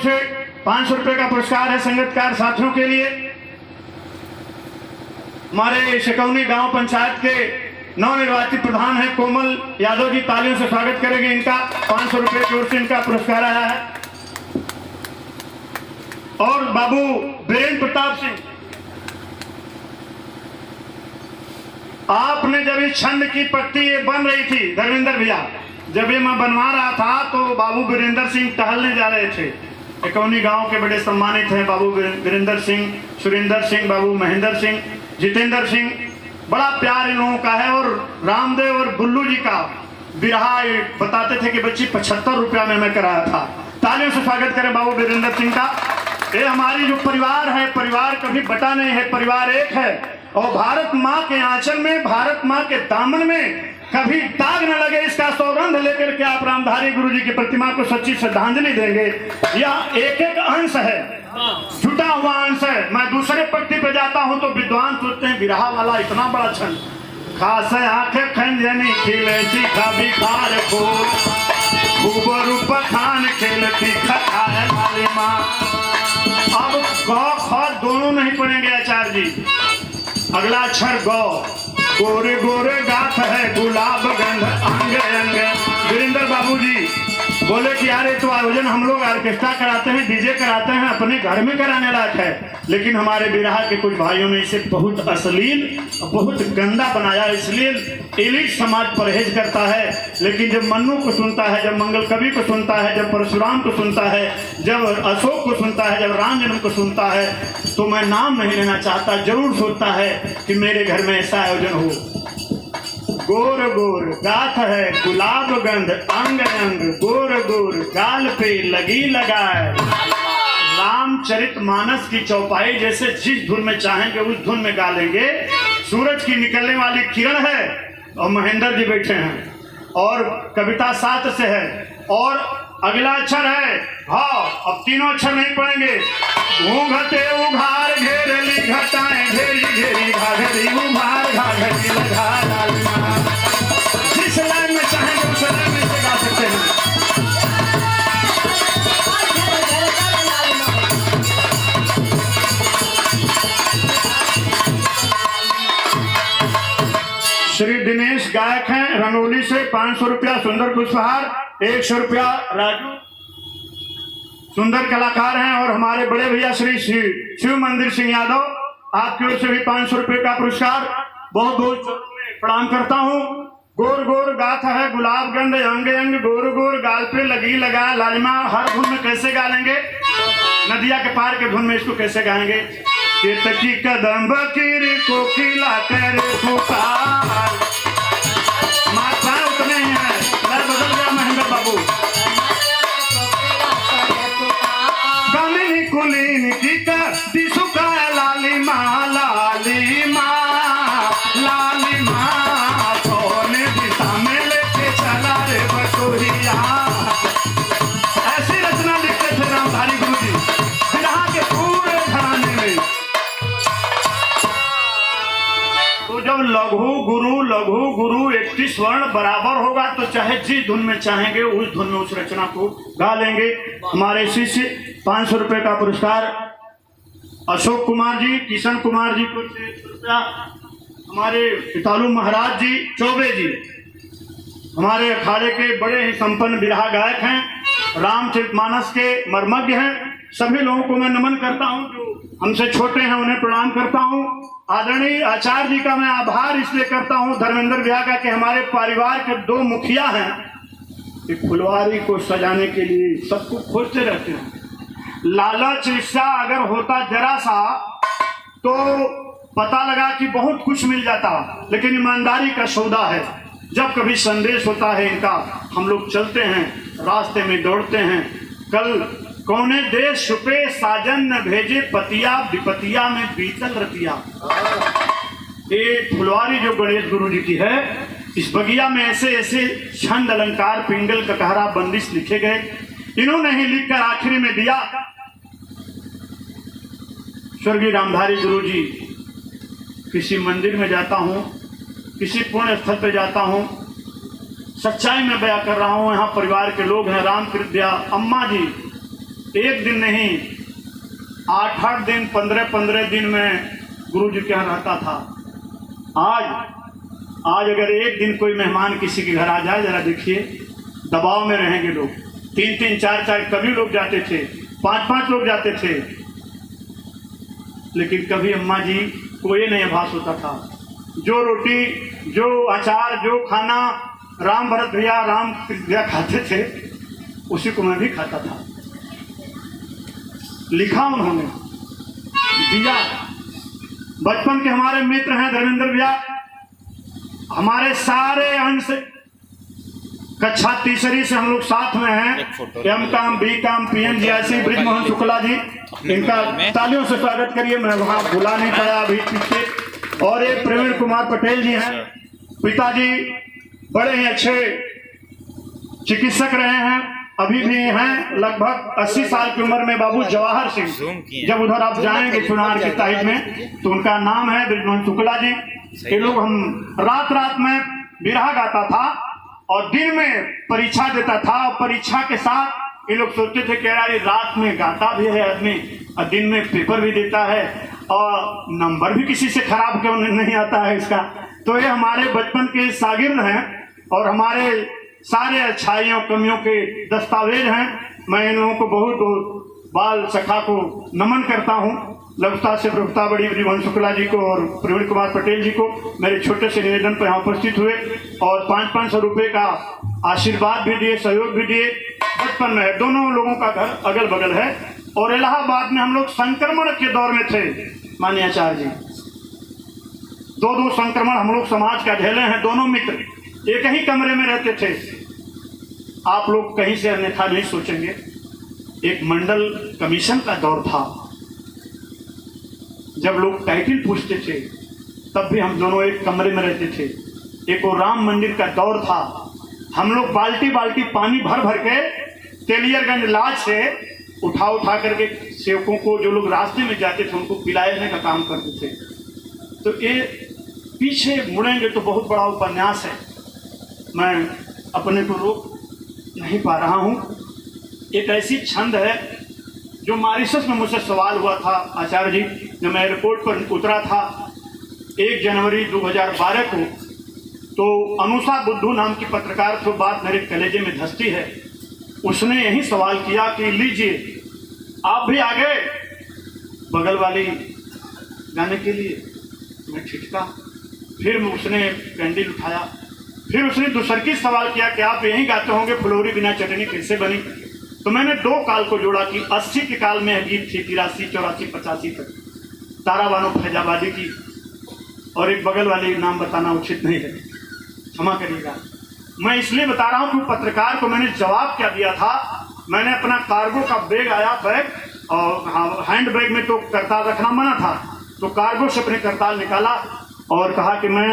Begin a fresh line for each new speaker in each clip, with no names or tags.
से 500 रुपए का पुरस्कार है संगतकार साथियों के लिए। हमारे शिकौनी गांव पंचायत के नवनिर्वाचित प्रधान है कोमल यादव जी, तालियों से स्वागत करेंगे इनका। 500 रुपए की ओर से इनका पुरस्कार आया है। और बाबू वीरेंद्र प्रताप सिंह, आपने जब इस छंद की पट्टी ये बन रही थी धर्मेंद्र भैया, जब ये मैं बनवा रहा था तो बाबू वीरेंद्र सिंह टहलने जा रहे थे। शिकौनी गांव के बड़े सम्मानित हैं बाबू वीरेंद्र सिंह, सुरेंद्र सिंह, बाबू महेंद्र सिंह, जितेंद्र सिंह, बड़ा प्यार इन लोगों का है। और रामदेव और बुल्लू जी का बिरहा बताते थे कि बच्ची 75 रुपया में मैं कराया था। तालियों से स्वागत करें बाबू वीरेंद्र सिंह का। ये हमारी जो परिवार है, परिवार कभी बटा नहीं है, परिवार एक है। और भारत माँ के आंचल में, भारत माँ के दामन में कभी दाग न लगे, इसका सौगंध लेकर के आप रामधारी गुरु जी की प्रतिमा को सच्ची श्रद्धांजलि देंगे। यह एक एक अंश है, छुटा हुआ अंश है। मैं दूसरे पट्टी पे जाता हूं तो विद्वान सोचते हैं बिरहा वाला इतना बड़ा छंद, खास आंखें खंजनी खिलती कभी खार को खूब रूप खान खेलती खटाए वाली माँ। अब गौ ख दोनों नहीं पढ़ेंगे आचार्य जी। अगला अक्षर गौ, गोरे गोरे गाथ है गुलाब गंध अंग अंग। वीरेंद्र बाबू जी बोले कि यार ये तो आयोजन हम लोग ऑर्केस्ट्रा कराते हैं, डीजे कराते हैं, अपने घर में कराने लायक है। लेकिन हमारे बिरहा के कुछ भाइयों ने इसे बहुत अश्लील, बहुत गंदा बनाया। इसलिए एलिट समाज परहेज करता है। लेकिन जब मन्नू को सुनता है, जब मंगल कवि को सुनता है, जब परशुराम को सुनता है, जब अशोक को सुनता है, जब राम जन्म को सुनता है, तो मैं नाम नहीं लेना चाहता, जरूर सोचता है कि मेरे घर में ऐसा आयोजन हो। गोर गोर गाथ है गुलाब गंध अंग अंग, गोर गोर गाल पे लगी लगाए। रामचरितमानस की चौपाई जैसे जिस धुन में चाहेंगे उस धुन में गा लेंगे। सूरज की निकलने वाली किरण है और महेंद्र जी बैठे हैं और कविता 7 से है। और अगला अक्षर है भाव। अब तीनों अक्षर नहीं पढ़ेंगे। घूंघटे उघार घेरली घटाएं घेरी घेरी घाघरी उभार घाघरी लगा डालना। जिस लाइन में चाहेंगे उस लाइन में से गा सकते हैं। श्री दिनेश गायक हैं रंगोली से, 500 रुपया। सुंदर पुष्पहार 100 रुपया। राजू सुंदर कलाकार हैं। और हमारे बड़े भैया श्री शिव मंदिर सिंह यादव, आपकी ओर से भी 500 रुपये का पुरस्कार। बहुत बहुत प्रणाम करता हूँ। गोर गोर गाथ है गुलाब गंध अंग अंग, गोर गोर गाल पे लगी लगा लालिमा। हर धुन में कैसे गा लेंगे? नदिया के पार के धुन में इसको कैसे गाएंगे? केतकी कदम बकीरी को खिला कर पुकार। मात्राएं उतने ही हैं, मैं बदल गया महेंद्र बाबू। कामिनी कुलीन की कर दिसु का लाली माँ लाली माँ लाली माँ। सोने दिशा में लेके चला रे बटोरिया। ऐसी रचना लिखते थे रामधारी गुरु जी बिरहा के पूरे घराने में। तो जब लघु गुरु 31 वर्ण बराबर होगा तो चाहे जिस धुन में चाहेंगे उस धुन में उस रचना को गा लेंगे। हमारे शिष्य 500 रुपए का पुरस्कार अशोक कुमार जी, किशन कुमार जी को 100 रुपया। हमारे पितालू महाराज जी, चौबे जी हमारे अखाड़े के बड़े ही संपन्न बिरहा गायक हैं, रामचरितमानस के मर्मज्ञ हैं। सभी लोगों को मैं नमन करता हूं, जो हमसे छोटे हैं उन्हें प्रणाम करता हूं। आदरणीय आचार्य जी का मैं आभार इसलिए करता हूं धर्मेंद्र भैया का कि हमारे परिवार के 2 मुखिया हैं कि फुलवारी को सजाने के लिए सबको खोजते रहते हैं। लालच ईर्ष्या अगर होता जरा सा तो पता लगा कि बहुत कुछ मिल जाता, लेकिन ईमानदारी का सौदा है। जब कभी संदेश होता है इनका, हम लोग चलते हैं, रास्ते में दौड़ते हैं। कल कौने देश छुपे साजन न भेजे पतिया, विपतिया में बीतल रतिया। ये फुलवारी जो गणेश गुरु जी की है, इस बगिया में ऐसे ऐसे छंद अलंकार पिंगल ककहरा बंदिश लिखे गए। इन्होंने ही लिखकर आखिरी में दिया। स्वर्गीय रामधारी गुरु जी, किसी मंदिर में जाता हूँ, किसी पुण्य स्थल पे जाता हूँ, सच्चाई में बयां कर रहा हूँ। यहाँ परिवार के लोग हैं, रामकृत अम्मा जी एक दिन नहीं 8-8 दिन 15-15 दिन में गुरु जी के यहाँ रहता था। आज अगर एक दिन कोई मेहमान किसी के घर आ जाए, जरा देखिए दबाव में रहेंगे लोग। 3-3 4-4 कभी लोग जाते थे, 5-5 लोग जाते थे, लेकिन कभी अम्मा जी को ये नहीं आभास होता था। जो रोटी, जो अचार, जो खाना राम भरत भैया खाते थे, उसी को मैं भी खाता था। लिखा उन्होंने, दिया। बचपन के हमारे मित्र हैं धर्मेंद्र भैया, हमारे सारे अंश कक्षा तीसरी से हम लोग साथ में हैं। M.Com, B.Com, PMGIC Brijmohan Shukla ji, इनका तालियों से स्वागत करिए। मैं वहाँ भुला नहीं पाया अभी पीछे। और एक प्रवीण कुमार पटेल जी हैं, पिताजी बड़े ही अच्छे चिकित्सक रहे हैं, अभी भी हैं। लगभग 80 साल की उम्र में बाबू जवाहर सिंह, जब उधर आप जाएंगे चुनार की साइड में तो उनका नाम है ब्रिजमोहन शुक्ला जी। ये लोग, हम रात में बिरहा गाता था और दिन में परीक्षा देता था, और परीक्षा के साथ ये लोग सोचते थे कि यार रात में गाता भी है आदमी और दिन में पेपर भी देता है और नंबर भी किसी से खराब क्यों नहीं आता है इसका। तो ये हमारे बचपन के शागिर्द हैं और हमारे सारे अच्छाइयों कमियों के दस्तावेज हैं। मैं इन लोगों को बहुत बहुत बाल सखा को नमन करता हूँ। लघुता से प्रभुता बड़ी ब्रिजमोहन शुक्ला जी को और प्रवीण कुमार पटेल जी को मेरे छोटे से निवेदन पर यहाँ उपस्थित हुए और 500 रुपये का आशीर्वाद भी दिए, सहयोग भी दिए। बचपन में दोनों लोगों का घर अगल बगल है और इलाहाबाद में हम लोग संक्रमण के दौर में थे माननीय आचार्य जी। 2 संक्रमण हम लोग समाज का झेले हैं। दोनों मित्र एक ही कमरे में रहते थे। आप लोग कहीं से अन्यथा नहीं सोचेंगे। एक मंडल कमीशन का दौर था, जब लोग टाइटल पूछते थे तब भी हम दोनों एक कमरे में रहते थे। एक और राम मंदिर का दौर था। हम लोग बाल्टी पानी भर के तेलियरगंज लाज से उठा करके सेवकों को, जो लोग रास्ते में जाते थे, उनको पिलाने का काम करते थे। तो ये पीछे मुड़ेंगे तो बहुत बड़ा उपन्यास है, मैं अपने को रोक नहीं पा रहा हूँ। एक ऐसी छंद है जो मॉरिशस में मुझसे सवाल हुआ था आचार्य जी, जब मैं एयरपोर्ट पर उतरा था 1 जनवरी 2012 को, तो अनुषा बुद्धू नाम की पत्रकार, तो बात मेरे कलेजे में धंसती है। उसने यही सवाल किया कि लीजिए आप भी आ गए बगल वाली गाने के लिए। मैं ठिठका। फिर उसने कैंडल उठाया। फिर उसने दूसरकी सवाल किया कि आप यही गाते होंगे फुलौरी बिना चटनी कैसे बनी। तो मैंने 2 काल को जोड़ा कि 80 के काल में गीत थी, 83, 84, 85 तक तारा बानो फैजाबादी की, और एक बगल वाली नाम बताना उचित नहीं है, क्षमा करिएगा। मैं इसलिए बता रहा हूँ कि पत्रकार को मैंने जवाब क्या दिया था। मैंने अपना कार्गो का बैग आया, बैग और हैंड बैग में तो करताल रखना मना था, तो कार्गो से अपने करताल निकाला और कहा कि मैं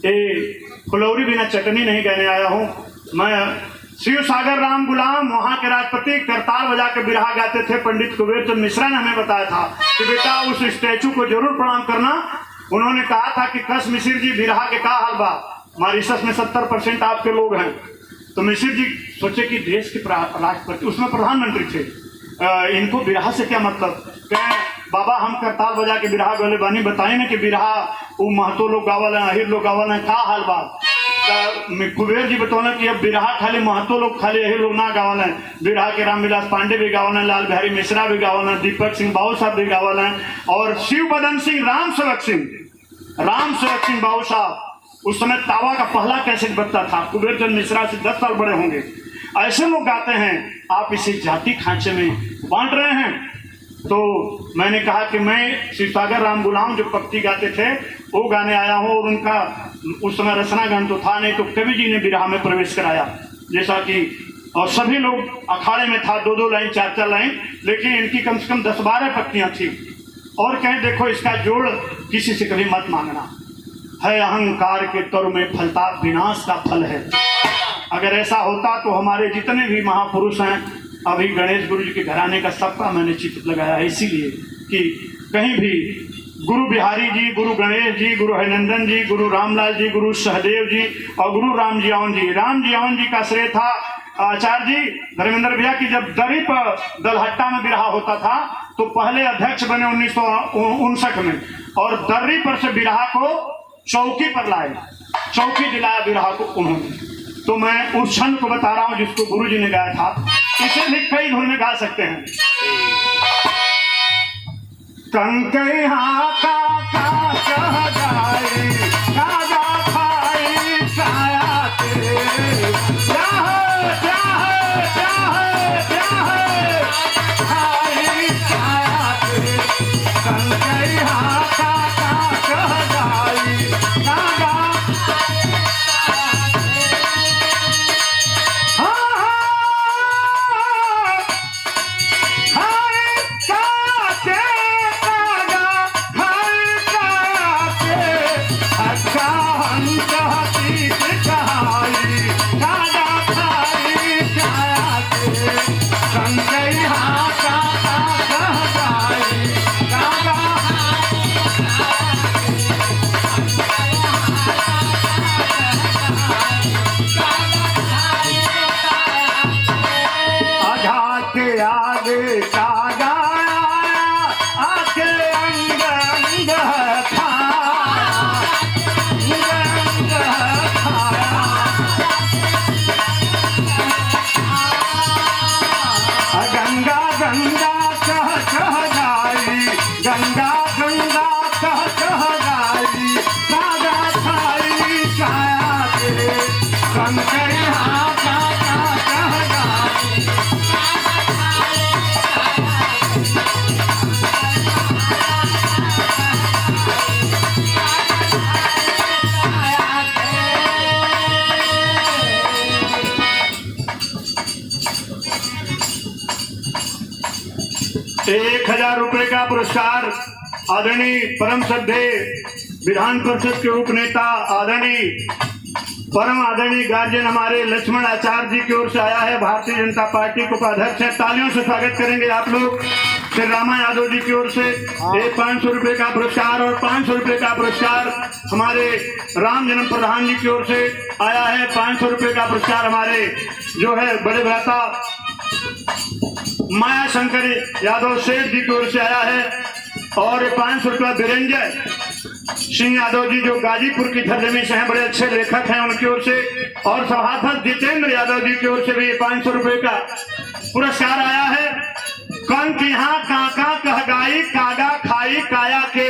ये फुलौरी बिना चटनी नहीं गाने आया हूँ। मैं शिव सागर राम गुलाम, वहाँ के राष्ट्रपति करताल बजा के बिरहा गाते थे। पंडित कुबेर चंद मिश्रा ने हमें बताया था कि बेटा उस स्टैचू को जरूर प्रणाम करना। उन्होंने कहा था कि कस मिश्र जी बिरहा के का हाल बा, मॉरिशस में 70% आपके लोग हैं। तो मिश्र जी सोचे कि देश के राष्ट्रपति, उसमें प्रधानमंत्री थे, इनको बिरहा से क्या मतलब। कहें बाबा हम करताल बजा के बिरहा गले बानी, बताए ना कि बिरहा वो महतो लोग गावल हैं, अहिर लोग गावल हैं, का हाल बा। कुबेर जी बतौना कि अब बिरहा खाली महतो लोग खाली यही लोग ना गावल हैं, बिरहा के रामविलास पांडे भी गावल हैं, लाल बिहारी मिश्रा भी गावल हैं, दीपक सिंह बाबू साहब भी गावल हैं, और शिव बदन सिंह राम सेवक सिंह बाबू साहब, उस समय तावा का पहला कैसेट बजता था। कुबेर चंद मिश्रा से 10 साल बड़े होंगे। ऐसे लोग गाते हैं, आप इसे जाति खांचे में बांट रहे हैं। तो मैंने कहा कि मैं शिवसागर राम गुलाम जो पक्ति गाते थे वो गाने आया हूँ, और उनका उस समय रचना गान तो था नहीं, तो कवि जी ने बिरहा में प्रवेश कराया। जैसा कि और सभी लोग अखाड़े में था, 2-2 लाइन 4-4 लाइन, लेकिन इनकी कम से कम 10-12 पक्तियाँ थी। और कहें देखो इसका जोड़ किसी से कभी मत मांगना है, अहंकार के तर में फलता विनाश का फल है। अगर ऐसा होता तो हमारे जितने भी महापुरुष हैं, अभी गणेश गुरु जी के घराने का सबका मैंने चित्र लगाया है, इसीलिए कि कहीं भी गुरु बिहारी जी, गुरु गणेश जी, गुरु हरिनंदन जी, गुरु रामलाल जी, गुरु सहदेव जी और गुरु राम जी आवन जी का श्रेय था आचार्य जी धर्मेंद्र भैया की जब दरी पर दलहट्टा में बिरहा होता था तो पहले अध्यक्ष बने 1959 में, और दर्री पर से बिरहा को चौकी पर लाए, चौकी दिलाया बिरहा को उन्होंने। तो मैं उस क्षण को बता रहा हूं जिसको गुरु जी ने गाया था। इसे भी कई धुन में गा सकते हैं। कंकई हाका का कह जाए कागा खाई काया के क्या है क्या है क्या है क्या है खाई काया के कंकई हाका का कह जाए कागा ₹1000 का पुरस्कार आदरणीय परम श्रद्धेय विधान परिषद के उप नेता आदरणीय परम आदरणीय गार्जियन हमारे लक्ष्मण आचार्य जी की ओर से आया है। भारतीय जनता पार्टी के उपाध्यक्ष है, तालियों से स्वागत करेंगे आप लोग। श्री रामा यादव जी की ओर से एक ₹500 का पुरस्कार और ₹500 का पुरस्कार हमारे राम जन्म प्रधान जी की ओर से आया है। ₹500 का पुरस्कार हमारे जो है बड़े भ्राता माया शंकर यादव शेठ जी की ओर से आया है, और ₹500 वीरेंद्र सिंह यादव जी जो गाजीपुर की धरजमी से हैं, बड़े अच्छे लेखक हैं, उनकी ओर से, और सभापति जितेंद्र यादव जी की ओर से भी ₹500 का पुरस्कार आया है। कंक यहाँ काका कह गाई कागा खाई काया के।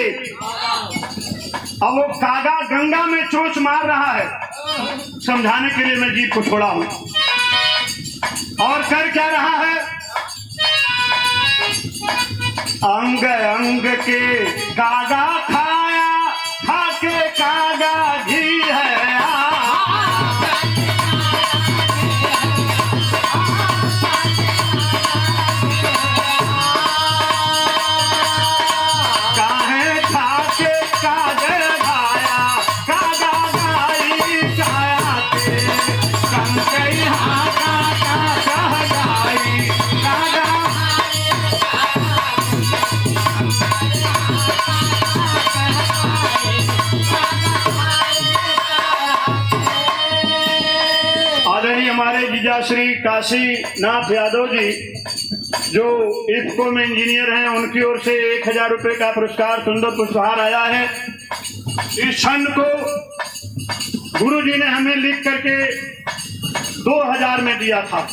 अब वो कागा गंगा में चोंच मार रहा है, समझाने के लिए मैं जीप को छोड़ा हूं। और कर क्या रहा है, अंग अंग के कागा खाया खाके कागा घी है। काहे खाके कागे खाया कागा गाई काया के कंकई हाका का गाई कागा। आदरणीय हमारे जीजा श्री काशीनाथ यादव जी जो इफ्को में इंजीनियर हैं, उनकी ओर से ₹1000 का पुरस्कार सुंदर पुष्पहार आया है। इस क्षण को गुरु जी ने हमें लिख करके 2000 में दिया था।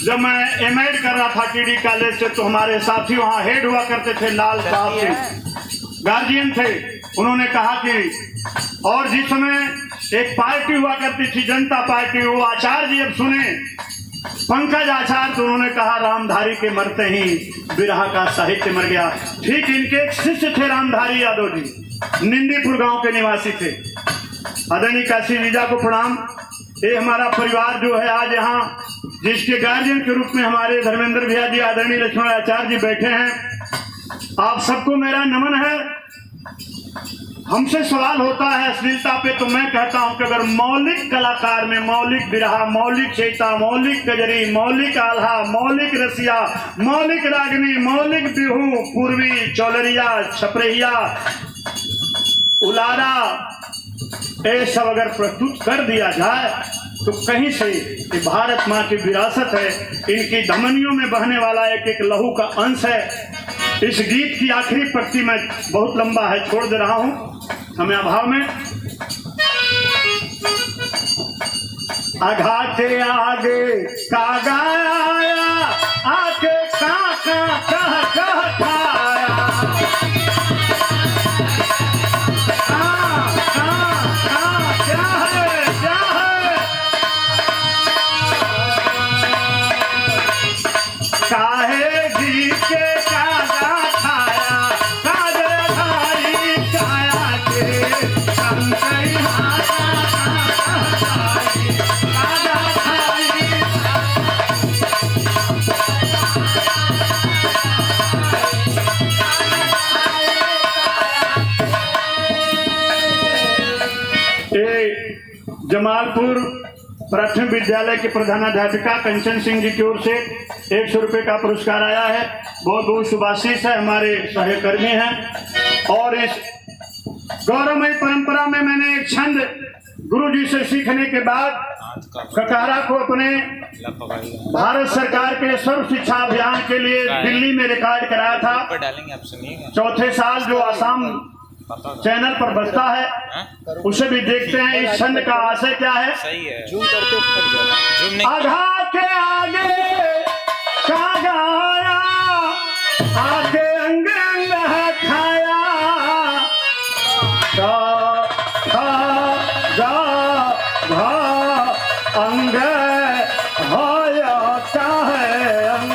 जब मैं एमएड कर रहा था टीडी कॉलेज से, तो हमारे साथी वहाँ हेड हुआ करते थे, लाल साहब थे, गार्जियन थे। उन्होंने कहा कि, और जिस समय एक पार्टी हुआ करती थी जनता पार्टी, वो आचार्य जी अब सुने पंकज आचार्य, तो उन्होंने कहा रामधारी के मरते ही बिरहा का साहित्य मर गया। ठीक इनके एक शिष्य थे रामधारी यादव जी, निंदीपुर गांव के निवासी थे। आदरणीय काशी जीजा को प्रणाम। ये हमारा परिवार जो है आज यहाँ, जिसके गार्जियन के रूप में हमारे धर्मेंद्र भैया जी, आदरणीय लक्ष्मण आचार्य जी बैठे हैं। आप सबको मेरा नमन है। हमसे सवाल होता है अश्लीलता पे, तो मैं कहता हूं कि अगर मौलिक कलाकार में मौलिक बिरहा, मौलिक चैता, मौलिक गजरी, मौलिक आल्हा, मौलिक रसिया, मौलिक रागनी, मौलिक बिहू, पूर्वी, चौलरिया, छपरहिया, उलारा, ये सब अगर प्रस्तुत कर दिया जाए तो कहीं से ये भारत माँ की विरासत है, इनकी धमनियों में बहने वाला एक एक लहू का अंश है। इस गीत की आखिरी पंक्ति में बहुत लंबा है, छोड़ दे रहा हूँ समय अभाव में। अघाटे आगे का गाया आके काका कह खाया, क्या है काहे जी के कागा खाया, काजर धारी काया के संकई हाथा खाई, कागा खाई। जमालपुर प्राथमिक विद्यालय के प्रधानाध्यापिका कंचन सिंह जी की ओर से 100 रुपये का पुरस्कार आया है। बहुत बहुत शुभाशीष है, हमारे सहकर्मी हैं। और इस गौरवमयी परंपरा में मैंने एक छंद गुरु जी से सीखने के बाद ककहरा को अपने भारत सरकार के सर्व शिक्षा अभियान के लिए दिल्ली में रिकॉर्ड कराया था। चौथे साल जो आसाम चैनल पर बजता है उसे भी देखते हैं। इस छंद का आशय क्या है?
सही है।
आधा के आगे का गाया आगे अंग अंग है खाया, अंग होया है अंग।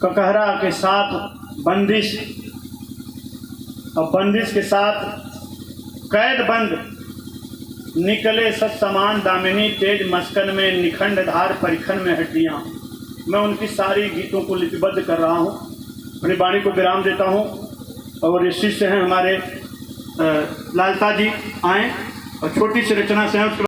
ककहरा के साथ बंदिश और बंदिश के साथ कैद बंद निकले सत्समान दामिनी तेज मस्कन में निखंड धार परिखन में हड्डियां। मैं उनकी सारी गीतों को लिपिबद्ध कर रहा हूँ, अपनी वाणी को विराम देता हूँ। और इस शिष्य हैं हमारे लालता जी, आए और छोटी सी रचना से हैं।